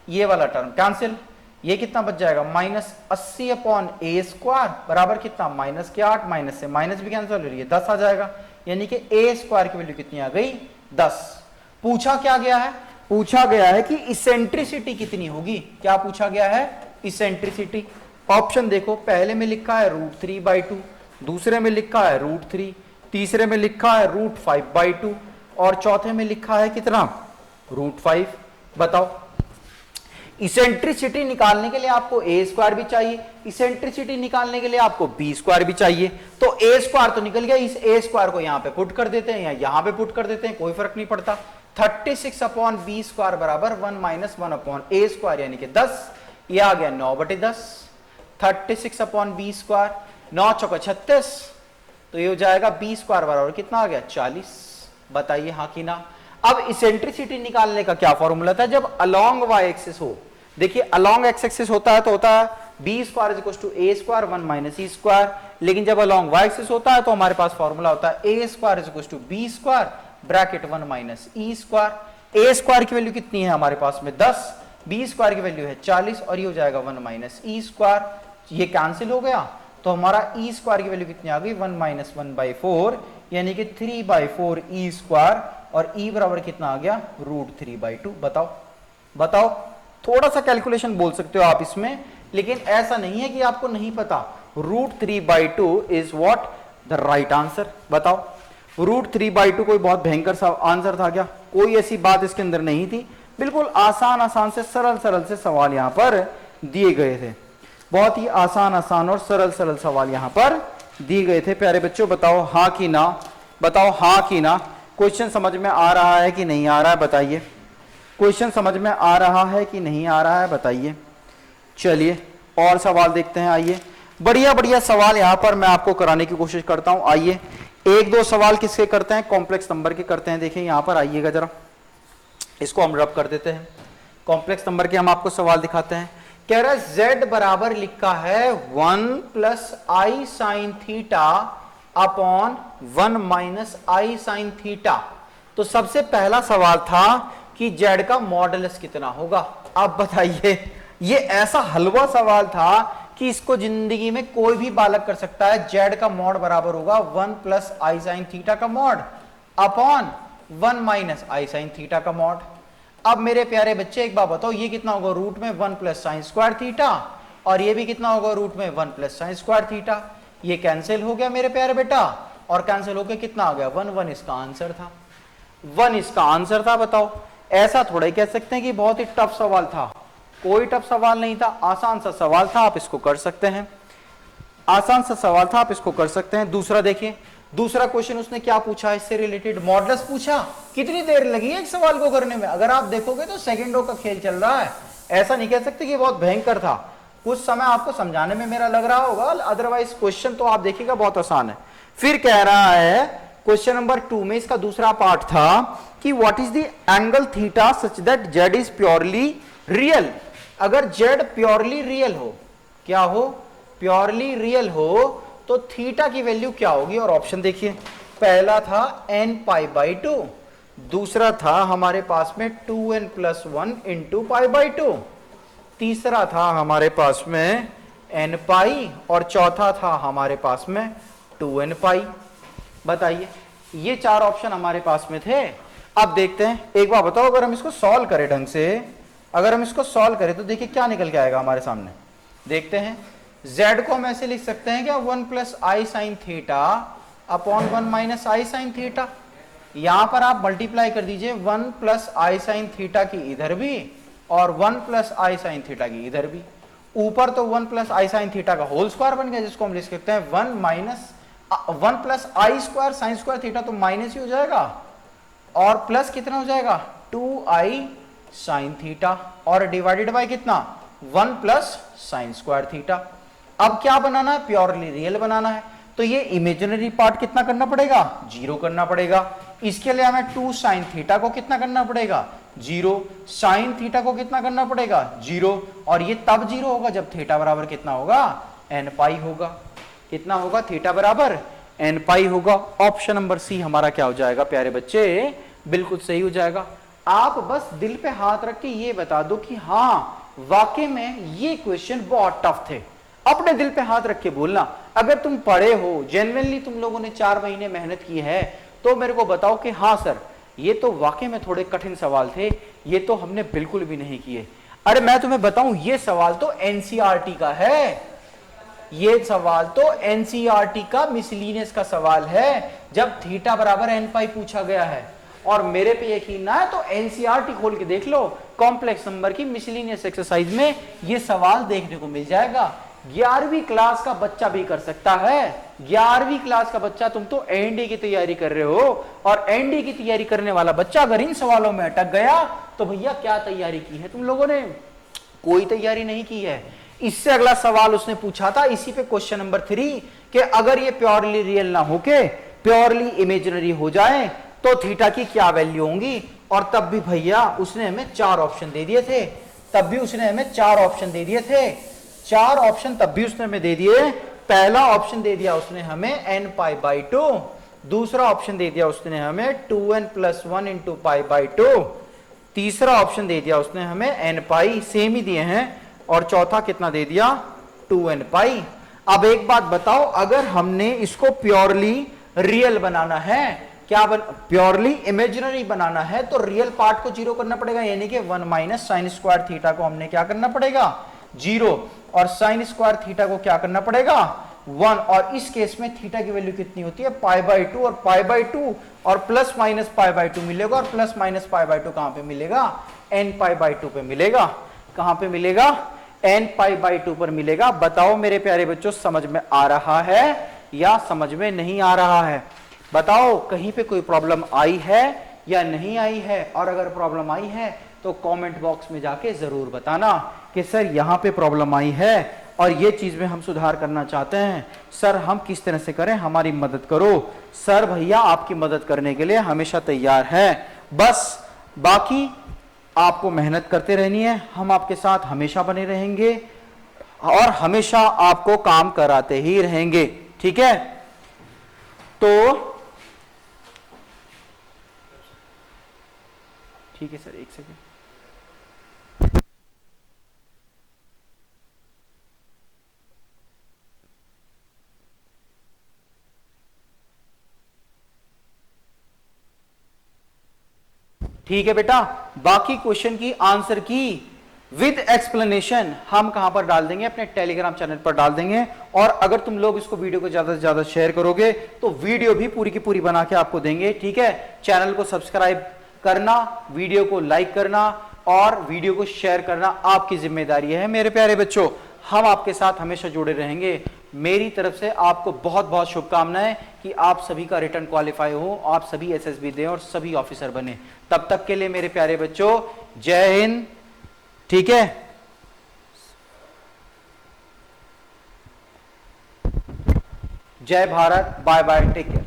ये वाला टर्म कैंसिल। ये कितना बच जाएगा, -80/a स्क्वायर बराबर कितना, माइनस के 8, माइनस से माइनस भी कैंसिल हो रही है, 10 आ जाएगा। यानी कि a स्क्वायर की वैल्यू कितनी आ गई, 10। पूछा क्या गया है, पूछा गया है कि इसेंट्रिसिटी कितनी होगी। क्या पूछा गया है, इसेंट्रिसिटी। ऑप्शन देखो, पहले में लिखा है √3/2, दूसरे में लिखा है √3, तीसरे में लिखा है √5/2 और चौथे में लिखा है कितना, √5। बताओ, इसेंट्रिसिटी निकालने के लिए आपको a स्क्वायर भी चाहिए, इसेंट्रिसिटी निकालने के लिए आपको b स्क्वायर भी चाहिए। तो a स्क्वायर तो निकल गया, इस a स्क्वायर को यहां पे पुट कर देते हैं या यहां पे पुट कर देते हैं, कोई फर्क नहीं पड़ता। 36/b स्क्वायर बराबर 1 - 1/a स्क्वायर यानी कि 10, ये आ गया 9/10। 36/b स्क्वायर, 9 चौका 36, तो ये हो जाएगा b स्क्वायर बराबर कितना आ गया, 40। बताइए हाँ कि ना। अब इसेंट्रिसिटी निकालने का क्या फॉर्मूला था, जब अलोंग y एक्सिस हो, देखिए अलोंग x एक्सिस होता है तो होता है b square is equal to a square 1 - e square, लेकिन जब अलोंग y एक्सिस होता है तो हमारे पास फॉर्मूला होता है a square is equal to b square bracket 1 - e square. a square की वैल्यू कितनी है हमारे पास में 10, b स्क्वायर की वैल्यू है 40 और ये हो जाएगा 1 - e स्क्वायर। ये कैंसिल हो गया तो हमारा e स्क्वायर की वैल्यू कितनी आ गई, 1 - 1/4 यानी कि 3/4 e स्क्वायर और e बराबर कितना आ गया, √3/2। बताओ बताओ, थोड़ा सा कैलकुलेशन बोल सकते हो आप इसमें, लेकिन ऐसा नहीं है कि आपको नहीं पता। √3/2 is what, the right answer. बताओ, √3/2 कोई बहुत भयंकर सा आंसर था क्या, कोई ऐसी बात इसके अंदर नहीं थी, बिल्कुल आसान आसान से सरल सरल से सवाल यहां पर दिए गए थे, बहुत ही आसान आसान और सरल सरल सवाल यहां पर दिए गए थे। प्यारे बच्चों बताओ हाँ कि ना, बताओ हाँ कि ना। क्वेश्चन समझ में आ रहा है कि नहीं आ रहा है बताइए, क्वेश्चन समझ में आ रहा है कि नहीं आ रहा है बताइए। चलिए और सवाल देखते हैं, आइए बढ़िया बढ़िया सवाल यहां पर मैं आपको कराने की कोशिश करता हूं। आइए 1-2 सवाल किसके करते हैं, कॉम्प्लेक्स नंबर के करते हैं। देखिए यहां पर आइएगा जरा, इसको हम रब कर देते हैं, कॉम्प्लेक्स नंबर के हम आपको सवाल दिखाते हैं। कह रहा है z बराबर लिखा है 1 + i sin theta upon 1 - i sin theta. तो सबसे पहला सवाल था कि z का मॉडुलस कितना होगा। अब बताइए, ये ऐसा हलवा सवाल था कि इसको जिंदगी में कोई भी बालक कर सकता है। z का मॉड बराबर होगा 1 + i sin थीटा का mod upon 1 - i sin theta का मॉड। अब मेरे प्यारे बच्चे एक बात बताओ, ये कितना होगा, रूट में 1 + sin स्क्वायर थीटा और ये भी कितना होगा, रूट में 1 + sin स्क्वायर थीटा। ये कैंसिल हो गया मेरे प्यारे बेटा, और कैंसिल होकर कितना आ गया, 1 1 इसका आंसर था, 1 इसका आंसर था। बताओ, ऐसा थोड़ा ही कह सकते हैं कि बहुत ही टफ सवाल था, कोई टफ सवाल नहीं था, आसान सा सवाल था, आप इसको कर सकते हैं, आसान सा सवाल था, आप इसको कर सकते हैं। दूसरा देखिए, दूसरा क्वेश्चन उसने क्या पूछा, इससे रिलेटेड मॉडुलस पूछा। कितनी देर लगी है एक सवाल को करने में, अगर आप देखोगे तो सेकंडों का खेल चल रहा है। ऐसा नहीं कह सकते कि बहुत भयंकर था, कुछ समय आपको समझाने में मेरा लग रहा होगा, अदरवाइज क्वेश्चन तो आप देखिएगा बहुत आसान है। फिर कह रहा है क्वेश्चन नंबर 2 में इसका दूसरा पार्ट था कि what is the angle theta such that z is purely real. अगर z प्योरली रियल हो, क्या हो, प्योरली रियल हो, तो थीटा की वैल्यू क्या होगी। और ऑप्शन देखिए, पहला था n π/2, दूसरा था हमारे पास में 2n + 1 × π/2, तीसरा था हमारे पास में nπ और चौथा था हमारे पास में 2nπ। बताइए, ये 4 ऑप्शन हमारे पास में थे। अब देखते हैं, एक बार बताओ, अगर हम इसको सॉल्व करें ढंग से, अगर हम इसको सॉल्व करें तो देखिए क्या निकल के आएगा हमारे सामने। देखते हैं, z को हम ऐसे लिख सकते हैं क्या 1 प्लस आई साइन थीटा अपॉन 1 माइनस आई साइन थीटा। यहां पर आप मल्टीप्लाई कर दीजिए 1 प्लस आई साइन थीटा की इधर भी और 1 प्लस आई साइन थीटा की इधर भी। ऊपर तो 1 प्लस आई साइन थीटा का होल स्क्वायर बन गया, जिसको हम लिख सकते हैं 1 प्लस आई स्क्वायर साइन स्क्वायर थीटा, तो माइनस ही हो जाएगा और प्लस कितना हो जाएगा 2i साइन थीटा और डिवाइडेड बाय कितना 1 प्लस साइन स्क्वायर थीटा। अब क्या बनाना है, प्योरली रियल बनाना है, तो ये इमेजिनरी पार्ट कितना करना पड़ेगा 0 करना पड़ेगा। इसके लिए हमें 2 साइन थीटा को कितना करना पड़ेगा 0, साइन थीटा को कितना करना पड़ेगा 0, और ये तब 0 होगा जब थीटा बराबर कितना होगा n पाई होगा। कितना होगा थीटा बराबर n पाई होगा। ऑप्शन नंबर सी हमारा क्या हो जाएगा प्यारे बच्चे, बिल्कुल सही हो जाएगा। आप बस दिल पे हाथ रख के ये बता दो कि हाँ वाकई में ये क्वेश्चन बहुत टफ थे। अपने दिल पे हाथ रख के बोलना, अगर तुम पढ़े हो जेन्युइनली तुम लोगों ने 4 महीने मेहनत की है तो मेरे को बताओ कि हाँ सर ये तो वाकई में थोड़े कठिन सवाल थे, ये तो हमने बिल्कुल भी नहीं किए। अरे मैं तुम्हें बताऊं ये सवाल तो एनसीईआरटी का है, ये सवाल तो एनसीईआरटी का मिसलिनियस का सवाल है, जब थीटा बराबर एन पाई पूछा गया है। और मेरे पे यकीन ना है तो एनसीईआरटी खोल के देख लो, कॉम्प्लेक्स नंबर की मिसलिनियस एक्सरसाइज में ये सवाल देखने को मिल जाएगा। 11वीं क्लास का बच्चा भी कर सकता है। 11वीं क्लास का बच्चा, तुम तो एनडी की तैयारी कर रहे हो, और एनडी की तैयारी करने वाला बच्चा अगर इन सवालों में अटक गया तो भैया क्या तैयारी की है तुम लोगों ने, कोई तैयारी नहीं की है। इससे अगला सवाल उसने पूछा था इसी पे क्वेश्चन नंबर 3 कि अगर ये प्योरली रियल ना होके प्योरली इमेजिनरी हो जाए तो थीटा की क्या वैल्यू होंगी, और तब भी भैया उसने हमें 4 ऑप्शन दे दिए थे, तब भी उसने हमें 4 ऑप्शन दे दिए थे, 4 ऑप्शन तब भी उसने हमें दे दिए। पहला ऑप्शन दे दिया उसने हमें n पाई बाई 2, दूसरा ऑप्शन दे दिया उसने हमें 2n plus 1 into pi by 2, तीसरा ऑप्शन दे दिया उसने हमें n पाई, सेम ही दिए हैं, और चौथा कितना दे दिया 2n पाई। अब एक बात बताओ, अगर हमने इसको प्योरली रियल बनाना है, क्या प्योरली इमेजिनरी बनाना है, तो रियल पार्ट को 0 करना पड़ेगा, यानी कि 1 माइनस साइन स्क्वायर थीटा को हमने क्या करना पड़ेगा 0, और साइन स्क्वायर थीटा को क्या करना पड़ेगा 1, और इस केस में थीटा की वैल्यू कितनी होती है पाई बाई 2, और पाई बाई 2 और प्लस माइनस पाई बाई 2 मिलेगा, और प्लस माइनस पाई बाई 2 कहां पे मिलेगा n पाई बाई 2 पे मिलेगा। कहां पे मिलेगा n पाई बाई 2 पर मिलेगा। बताओ मेरे प्यारे बच्चों समझ में आ रहा है या समझ में नहीं आ रहा है, बताओ कहीं पे कोई प्रॉब्लम आई है या नहीं आई है, और अगर प्रॉब्लम आई है तो कमेंट बॉक्स में जाके जरूर बताना कि सर यहाँ पे प्रॉब्लम आई है और ये चीज में हम सुधार करना चाहते हैं, सर हम किस तरह से करें, हमारी मदद करो। सर भैया आपकी मदद करने के लिए हमेशा तैयार है, बस बाकी आपको मेहनत करते रहनी है, हम आपके साथ हमेशा बने रहेंगे और हमेशा आपको काम कराते ही रहेंगे, ठीक है। तो ठीक है सर, एक सेकेंड। ठीक है बेटा, बाकी क्वेश्चन की आंसर की विद एक्सप्लेनेशन हम कहां पर डाल देंगे, अपने टेलीग्राम चैनल पर डाल देंगे। और अगर तुम लोग इसको वीडियो को ज्यादा से ज्यादा शेयर करोगे तो वीडियो भी पूरी की पूरी बना के आपको देंगे, ठीक है। चैनल को सब्सक्राइब करना, वीडियो को लाइक करना और वीडियो को शेयर करना आपकी जिम्मेदारी है मेरे प्यारे बच्चों। हम आपके साथ हमेशा जुड़े रहेंगे। मेरी तरफ से आपको बहुत बहुत शुभकामनाएं कि आप सभी का रिटर्न क्वालिफाई हो, आप सभी एसएसबी दें और सभी ऑफिसर बने। तब तक के लिए मेरे प्यारे बच्चों जय हिंद, ठीक है। जय Bharat, bye bye, take care.